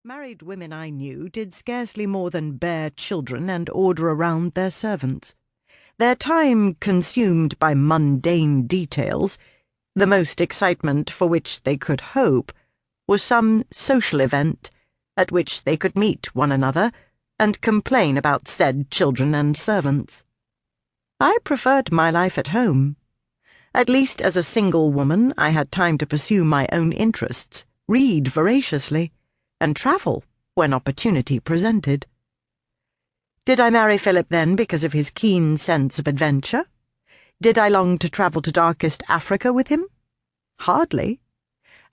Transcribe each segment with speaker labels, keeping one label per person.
Speaker 1: married women I knew did scarcely more than bear children and order around their servants. Their time consumed by mundane details, the most excitement for which they could hope was some social event at which they could meet one another and complain about said children and servants. I preferred my life at home. At least as a single woman, I had time to pursue my own interests, read voraciously, and travel when opportunity presented. Did I marry Philip then because of his keen sense of adventure? Did I long to travel to darkest Africa with him? Hardly.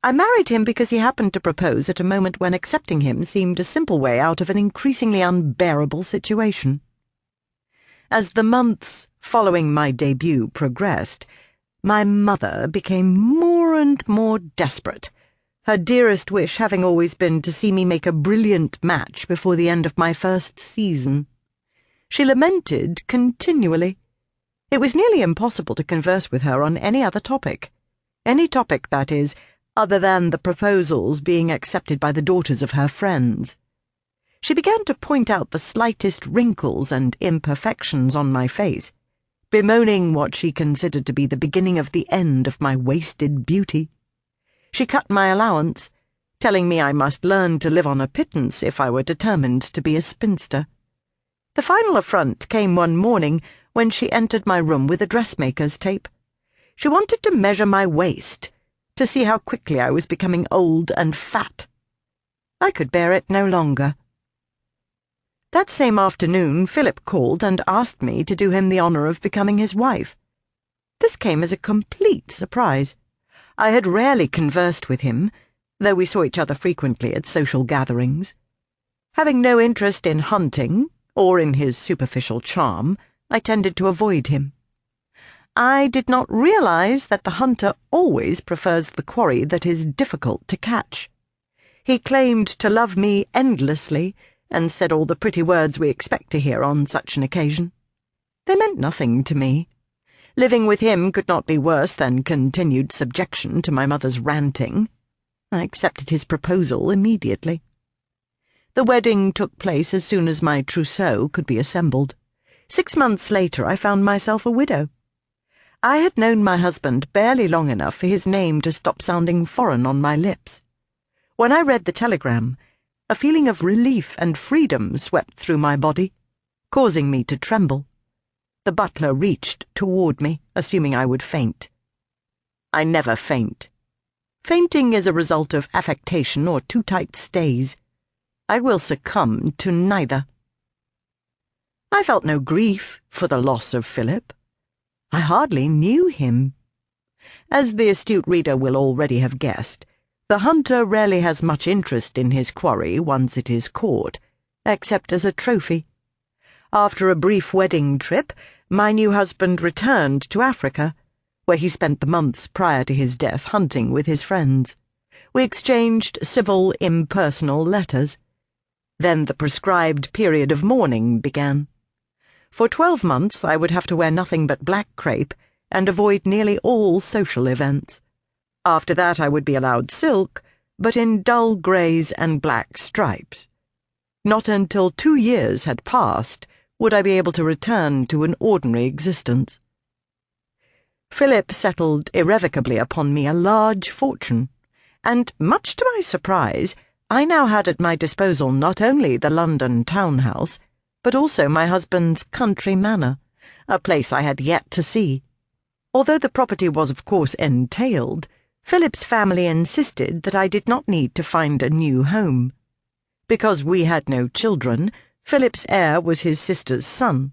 Speaker 1: I married him because he happened to propose at a moment when accepting him seemed a simple way out of an increasingly unbearable situation. As the months following my debut progressed, my mother became more and more desperate, her dearest wish having always been to see me make a brilliant match before the end of my first season. She lamented continually. It was nearly impossible to converse with her on any other topic. Any topic, that is, other than the proposals being accepted by the daughters of her friends. She began to point out the slightest wrinkles and imperfections on my face, bemoaning what she considered to be the beginning of the end of my wasted beauty. She cut my allowance, telling me I must learn to live on a pittance if I were determined to be a spinster. The final affront came one morning when she entered my room with a dressmaker's tape. She wanted to measure my waist, to see how quickly I was becoming old and fat. I could bear it no longer. That same afternoon, Philip called and asked me to do him the honour of becoming his wife. This came as a complete surprise. I had rarely conversed with him, though we saw each other frequently at social gatherings. Having no interest in hunting, or in his superficial charm, I tended to avoid him. I did not realize that the hunter always prefers the quarry that is difficult to catch. He claimed to love me endlessly, and said all the pretty words we expect to hear on such an occasion. They meant nothing to me. Living with him could not be worse than continued subjection to my mother's ranting. I accepted his proposal immediately. The wedding took place as soon as my trousseau could be assembled. 6 months later I found myself a widow. I had known my husband barely long enough for his name to stop sounding foreign on my lips. When I read the telegram, a feeling of relief and freedom swept through my body, causing me to tremble. The butler reached toward me, assuming I would faint. I never faint. Fainting is a result of affectation or too tight stays. I will succumb to neither. I felt no grief for the loss of Philip. I hardly knew him. As the astute reader will already have guessed, the hunter rarely has much interest in his quarry once it is caught, except as a trophy. After a brief wedding trip, my new husband returned to Africa, where he spent the months prior to his death hunting with his friends. We exchanged civil, impersonal letters. Then the prescribed period of mourning began. For 12 months I would have to wear nothing but black crepe and avoid nearly all social events. After that I would be allowed silk, but in dull greys and black stripes. Not until 2 years had passed would I be able to return to an ordinary existence. Philip settled irrevocably upon me a large fortune, and, much to my surprise, I now had at my disposal not only the London townhouse, but also my husband's country manor, a place I had yet to see. Although the property was of course entailed, Philip's family insisted that I did not need to find a new home. Because we had no children, Philip's heir was his sister's son.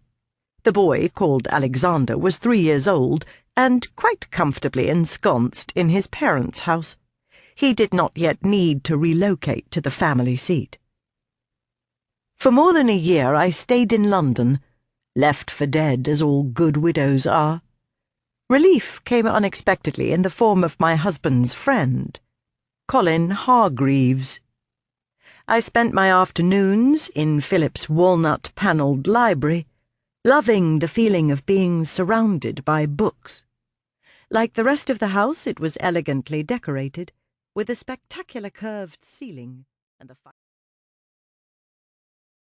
Speaker 1: The boy, called Alexander, was 3 years old and quite comfortably ensconced in his parents' house. He did not yet need to relocate to the family seat. For more than a year I stayed in London, left for dead as all good widows are. Relief came unexpectedly in the form of my husband's friend, Colin Hargreaves. I spent my afternoons in Philip's walnut-panelled library, loving the feeling of being surrounded by books. Like the rest of the house, it was elegantly decorated, with a spectacular curved ceiling and the